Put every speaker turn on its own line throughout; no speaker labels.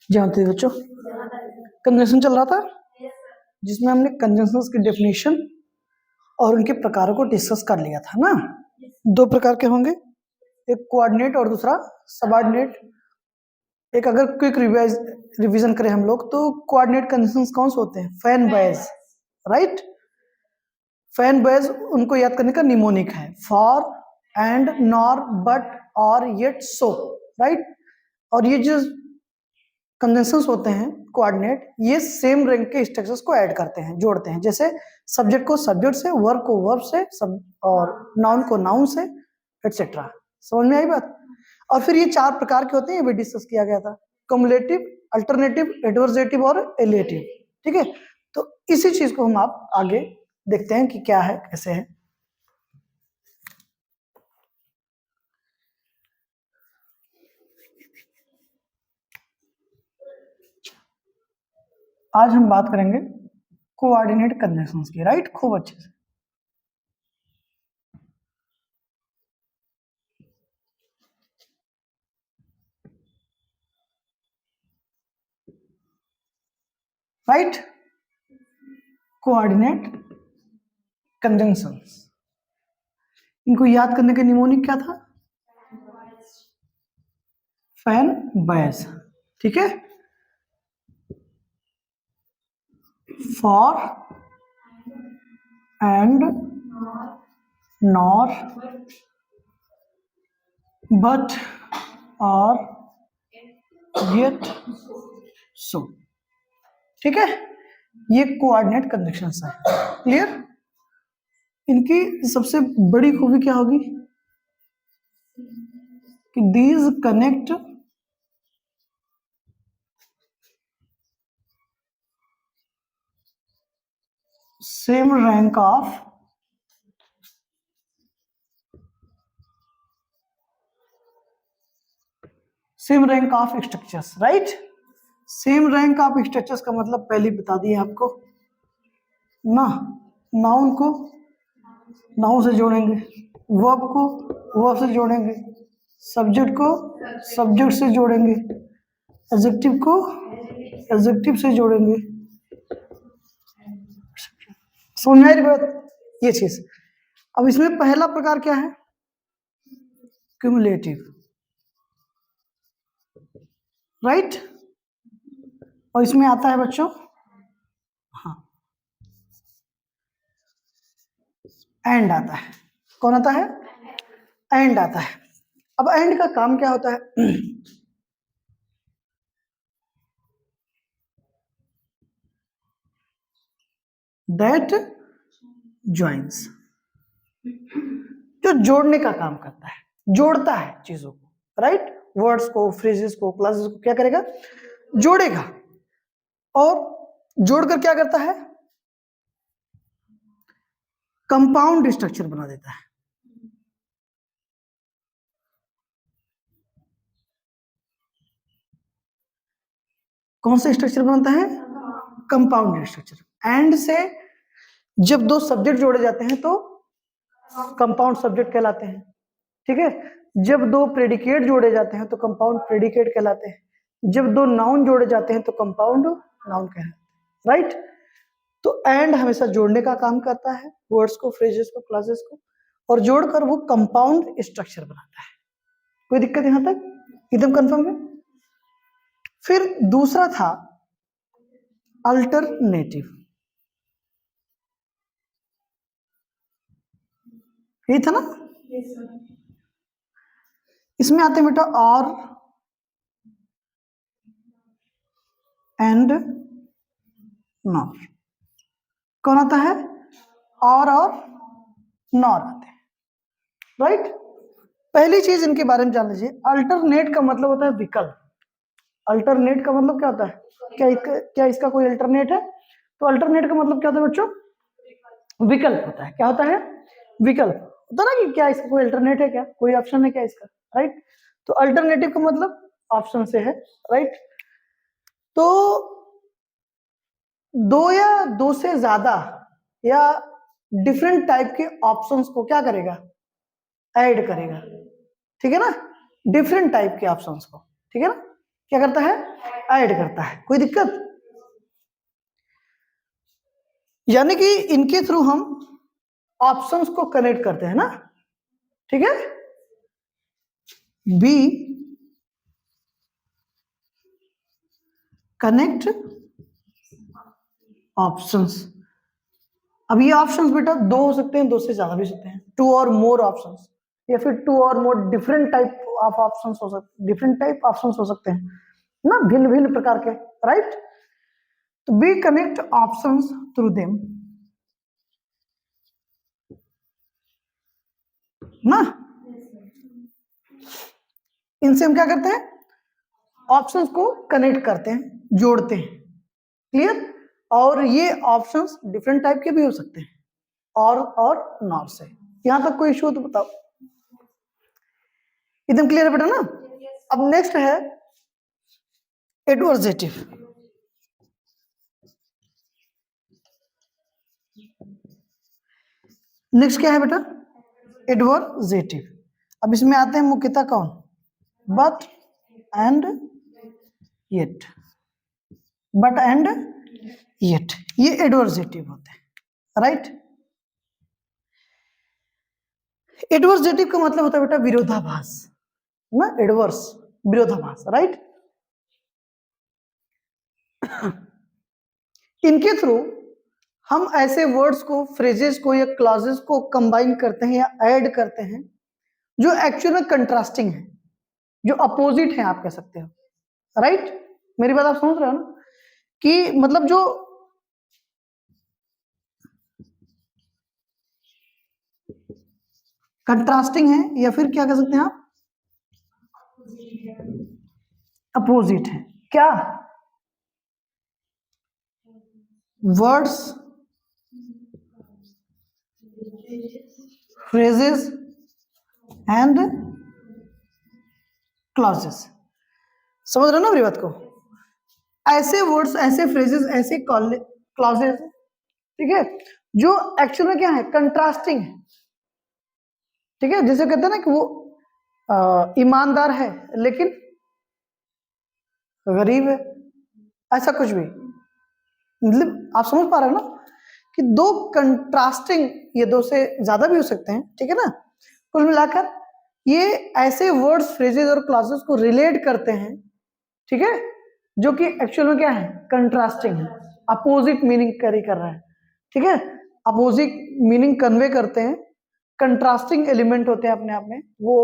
जानते बच्चों, कंजंक्शन चल रहा था जिसमें हमने कंजंक्शंस की डेफिनेशन और उनके प्रकारों को डिस्कस कर लिया था ना। दो प्रकार के होंगे, एक कोऑर्डिनेट और दूसरा सबऑर्डिनेट। एक अगर क्विक रिवीजन करें हम लोग तो कोऑर्डिनेट कंजंक्शंस कौन से होते हैं? Fan boys, right. Fan boys उनको याद करने का निमोनिक है, for, and, nor, but, or, yet, so, right. और ये जो कंजंक्शंस होते हैं कोऑर्डिनेट, ये सेम रैंक के स्ट्रक्चर्स को ऐड करते हैं, जोड़ते हैं। जैसे सब्जेक्ट को सब्जेक्ट से, वर्ब को वर्ब से, और नाउन को नाउन से, एटसेट्रा। समझ में आई बात? और फिर ये चार प्रकार के होते हैं, ये भी डिस्कस किया गया था, कम्युलेटिव, अल्टरनेटिव, एडवर्जेटिव और एलिएटिव। ठीक है, तो इसी चीज को हम आप आगे देखते हैं कि क्या है, कैसे है। आज हम बात करेंगे कोऑर्डिनेट कंजंक्शंस की, राइट, खूब अच्छे से। राइट, कोऑर्डिनेट कंजंक्शंस, इनको याद करने के निमोनिक क्या था? फैन बैज, ठीक है। For, and, nor, but, or, yet, सो, ठीक है। ये कोऑर्डिनेट कंजंक्शंस है, क्लियर। इनकी सबसे बड़ी खूबी क्या होगी कि these connect same rank of structures, right. Same rank of structures का मतलब पहले बता दिए आपको ना, नाउन को नाउन से जोड़ेंगे, वर्ब को वर्ब से जोड़ेंगे, सब्जेक्ट को सब्जेक्ट से जोड़ेंगे, एडजेक्टिव को एडजेक्टिव से जोड़ेंगे। समझ में आ रही बात? ये चीज। अब इसमें पहला प्रकार क्या है? Cumulative, right. और इसमें आता है बच्चों, हाँ, एंड आता है। कौन आता है? एंड आता है। अब एंड का काम क्या होता है? दैट ज्वाइंस, जो जोड़ने का काम करता है, जोड़ता है चीजों को, राइट। वर्ड्स को, फ्रेजेस को, क्लासेस को क्या करेगा? जोड़ेगा। और जोड़कर क्या करता है? कंपाउंड स्ट्रक्चर बना देता है। कौन सा स्ट्रक्चर बनता है? Compound structure. एंड से जब दो सब्जेक्ट जोड़े जाते हैं तो कंपाउंड सब्जेक्ट कहलाते हैं, ठीक है। जब दो प्रेडिकेट जोड़े जाते हैं तो कंपाउंड प्रेडिकेट कहलाते हैं। जब दो नाउन जोड़े जाते हैं तो कंपाउंड नाउन कहलाते हैं, राइट। तो एंड हमेशा जोड़ने का काम करता है, वर्ड्स को, फ्रेजेस को, क्लासेस को, और जोड़कर वो कंपाउंड स्ट्रक्चर बनाता है। कोई दिक्कत यहां तक? एकदम कंफर्म है। फिर दूसरा था अल्टरनेटिव, यही था ना। इसमें आते हैं बेटा और, एंड, नॉर। कौन आता है? और नॉर आते हैं, राइट। पहली चीज इनके बारे में जान लीजिए, अल्टरनेट का मतलब होता है विकल्प। अल्टरनेट का मतलब क्या होता है? क्या इसका कोई अल्टरनेट है? तो अल्टरनेट का मतलब क्या होता है बच्चों? विकल्प होता है। क्या होता है? विकल्प होता ना, कि क्या इसका कोई अल्टरनेट है, क्या कोई ऑप्शन है क्या इसका, राइट। तो अल्टरनेटिव का मतलब ऑप्शन से है, राइट। तो दो या दो से ज्यादा या डिफरेंट टाइप के ऑप्शंस को क्या करेगा? ऐड करेगा, ठीक है ना, डिफरेंट टाइप के ऑप्शंस को। ठीक है ना, क्या करता है, ऐड करता है, कोई दिक्कत? यानी कि इनके थ्रू हम ऑप्शंस को कनेक्ट करते हैं ना, ठीक है। B connect options. अब ये ऑप्शंस बेटा दो हो सकते हैं, दो से ज्यादा भी सकते हैं, टू और मोर ऑप्शंस, या फिर टू और more different type of options हो सकते, डिफरेंट टाइप ऑप्शंस हो सकते हैं ना, भिन्न भिन्न प्रकार के, राइट। तो B connect options through them ना, इनसे हम क्या करते हैं, ऑप्शंस को कनेक्ट करते हैं, जोड़ते हैं, क्लियर। और ये ऑप्शंस डिफरेंट टाइप के भी हो सकते हैं, और नॉट से। यहां तक कोई इशू हो तो बताओ, एकदम क्लियर है बेटा ना। अब नेक्स्ट है एडवर्जेटिव। नेक्स्ट क्या है बेटा, एडवर्जेटिव। अब इसमें आते हैं मुख्यतः कौन, but and yet, but and yet, ये एडवर्जेटिव होते हैं, राइट। एडवर्जेटिव का मतलब होता है बेटा विरोधाभास ना, एडवर्स विरोधाभास, राइट। इनके थ्रू हम ऐसे वर्ड्स को, फ्रेजेस को या क्लॉजेस को कंबाइन करते हैं या ऐड करते हैं जो एक्चुअल में कंट्रास्टिंग है, जो अपोजिट है, आप कह सकते हो, राइट। मेरी बात आप समझ रहे हो ना, कि मतलब जो कंट्रास्टिंग है या फिर क्या कह सकते हैं आप, अपोजिट है, क्या, वर्ड्स, फ्रेजेस एंड क्लॉजेस। समझ रहे हो ना मेरी बात को, ऐसे वर्ड्स, ऐसे फ्रेजेस, ऐसे क्लॉजेस, ठीक है, जो एक्चुअल में क्या है, कंट्रास्टिंग है, ठीक है। जैसे कहते हैं ना कि वो ईमानदार है लेकिन गरीब है, ऐसा कुछ भी, मतलब आप समझ पा रहे हो ना कि दो कंट्रास्टिंग, ये दो से ज्यादा भी हो सकते हैं, ठीक है ना। कुल मिलाकर ये ऐसे वर्ड्स, फ्रेजेस और क्लॉजेस को रिलेट करते हैं, ठीक है, जो कि एक्चुअल में क्या है, कंट्रास्टिंग है, अपोजिट मीनिंग कैरी कर रहा है, ठीक है, अपोजिट मीनिंग कन्वे करते हैं, कंट्रास्टिंग एलिमेंट होते हैं अपने आप में। वो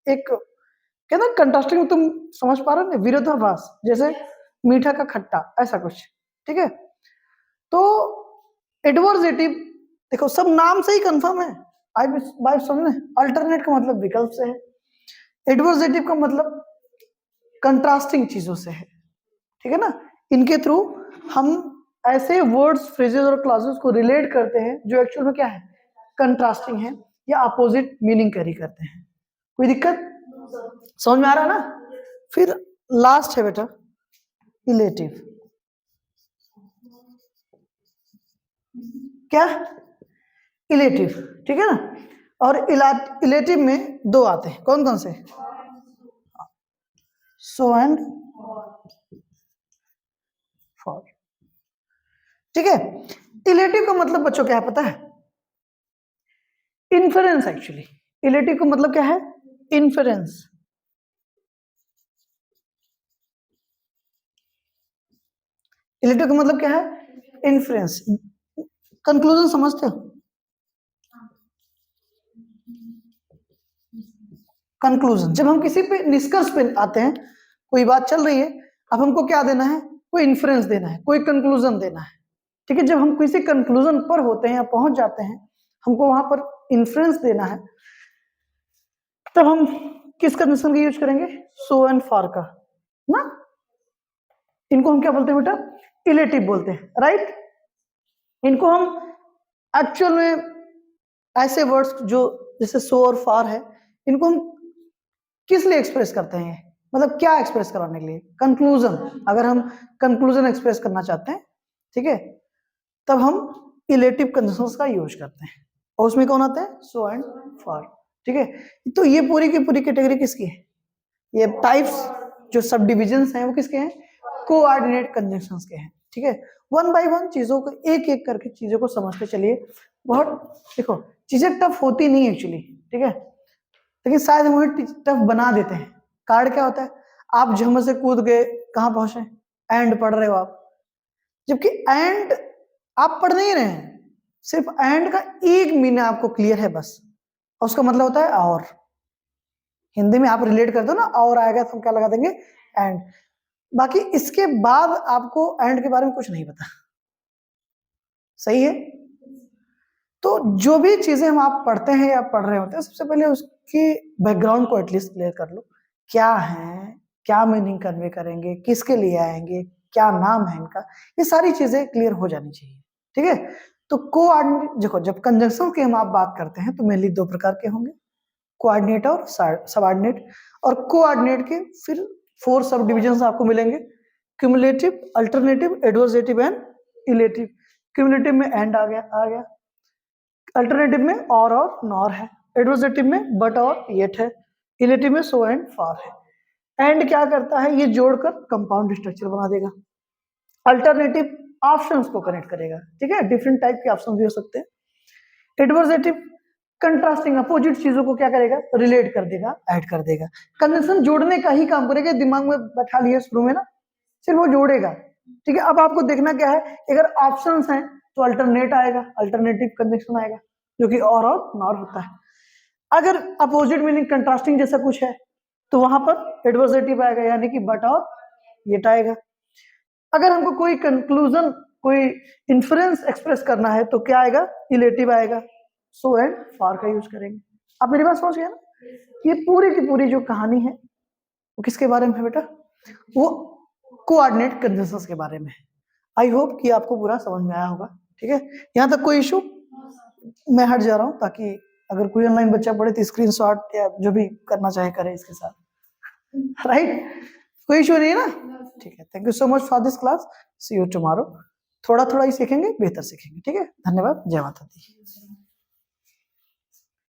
एक कहते हैं कंट्रास्टिंग, तुम समझ पा रहे हो ना, विरोधाभास, जैसे मीठा का खट्टा, ऐसा कुछ, ठीक है। तो एडवर्जेटिव देखो सब नाम से ही कंफर्म है, आई बात समझे, अल्टरनेट का मतलब विकल्प से है, एडवर्जेटिव का मतलब कंट्रास्टिंग चीजों से है, ठीक है ना। इनके थ्रू हम ऐसे वर्ड्स, फ्रेजेस और क्लॉजेस को रिलेट करते हैं जो एक्चुअल में क्या है, कंट्रास्टिंग है या अपोजिट मीनिंग कैरी करते हैं। कोई दिक्कत, समझ में आ रहा है ना। फिर लास्ट है बेटा इलेटिव। क्या, इलेटिव, ठीक है ना। और इलेटिव में दो आते हैं, कौन कौन से, सो एंड फॉर, ठीक है। इलेटिव का मतलब बच्चों क्या है पता है, इन्फेरेंस। एक्चुअली इलेटिव का मतलब क्या है, इन्फेरेंस। इलेटिव का मतलब क्या है, इन्फ्लुएंस। कंक्लूजन समझते हो, कंक्लूजन, जब हम किसी पे निष्कर्ष पे आते हैं, कोई बात चल रही है, अब हमको क्या देना है, कोई इन्फ्लुएंस देना है, कोई कंक्लूजन देना है, ठीक है। जब हम किसी कंक्लूजन पर होते हैं या पहुंच जाते हैं, हमको वहां पर इन्फ्लुएंस देना है, तब हम किस कंडीशन का यूज करेंगे, सो एंड फॉर का ना। इनको हम क्या बोलते हैं बेटा, इलेटिव बोलते हैं, राइट। इनको हम एक्चुअल में ऐसे वर्ड्स जो जैसे सो और फॉर है, इनको हम किस लिए एक्सप्रेस करते हैं, मतलब क्या एक्सप्रेस कराने के लिए, कंक्लूजन। अगर हम कंक्लूजन एक्सप्रेस करना चाहते हैं, ठीक है, तब हम इलेटिव कंडीशंस का यूज करते हैं, और उसमें कौन आता है, सो एंड फॉर, ठीक है। तो ये पूरी की पूरी कैटेगरी किसकी है, ये टाइप्स जो सब डिविजन्स हैं वो किसके हैं, कोऑर्डिनेट कंजंक्शंस के हैं। ठीक है, वन बाय वन चीजों को एक एक करके चीजों को समझते चलिए। बहुत देखो चीजें टफ होती नहीं एक्चुअली, ठीक है, लेकिन शायद हम उन्हें टफ बना देते हैं। कार्ड क्या होता है, आप झम से कूद गए कहां पहुंचे, एंड पढ़ रहे हो आप, जबकि एंड आप पढ़ नहीं रहे हैं, सिर्फ एंड का एक मीनिंग आपको क्लियर है बस, और उसका मतलब होता है और। हिंदी में आप रिलेट कर दो ना, और आएगा तो हम क्या लगा देंगे, एंड। बाकी इसके बाद आपको एंड के बारे में कुछ नहीं पता, सही है। तो जो भी चीजें हम आप पढ़ते हैं या पढ़ रहे होते हैं, सबसे पहले उसकी बैकग्राउंड को एटलीस्ट क्लियर कर लो, क्या है, क्या मीनिंग कन्वे करेंगे, किसके लिए आएंगे, क्या नाम है इनका, ये सारी चीजें क्लियर हो जानी चाहिए। ठीक है, तो कोऑर्डिनेट, देखो जब कंजंक्शन की हम आप बात करते हैं तो मेनली दो प्रकार के होंगे, कोऑर्डिनेट और सबऑर्डिनेट। और कोऑर्डिनेट के फिर 4 सब डिविजन आपको मिलेंगे, cumulative, alternative, adversative and illative. Cumulative में एंड आ गया, अल्टरनेटिव में और नॉर है, एडवर्सेटिव में बट और येट है, इलेटिव में सो एंड फॉर है। एंड क्या करता है, ये जोड़कर कंपाउंड स्ट्रक्चर बना देगा। अल्टरनेटिव ऑप्शंस को कनेक्ट करेगा, ठीक है, डिफरेंट टाइप के ऑप्शन भी हो सकते हैं। एडवर्सेटिव कंट्रास्टिंग अपोजिट चीजों को क्या करेगा, रिलेट कर देगा, ऐड कर देगा। कंजंक्शन जोड़ने का ही काम करेगा, दिमाग में बैठा लिया शुरू में ना, सिर्फ वो जोड़ेगा। ठीक है, अब आपको देखना क्या है, अगर ऑप्शंस हैं तो अल्टरनेट आएगा, अल्टरनेटिव कंजंक्शन आएगा, जो कि और नॉर होता है। अगर अपोजिट मीनिंग कंट्रास्टिंग जैसा कुछ है तो वहां पर एडवर्सेटिव आएगा, यानी कि बट और येट आएगा। अगर हमको कोई कंक्लूजन, कोई इन्फ्रेंस एक्सप्रेस करना है तो क्या आएगा, इलेटिव आएगा, सो एंड फॉर का यूज करेंगे। आप मेरी बात समझ गए ना? ये पूरी की पूरी जो कहानी है वो किसके बारे में है बेटा, वो कोऑर्डिनेट कंजंक्शंस के बारे में है। आई होप कि आपको पूरा समझ में आया होगा। ठीक है, यहाँ तक कोई इशू? मैं हट जा रहा हूँ ताकि अगर कोई ऑनलाइन बच्चा पढ़े तो स्क्रीनशॉट या जो भी करना चाहे करे इसके साथ। राइट, कोई इशू नहीं है ना? ठीक है, thank you so much for this class, see you tomorrow. थोड़ा थोड़ा ही सीखेंगे, बेहतर सीखेंगे। ठीक है, धन्यवाद, जय माता दी।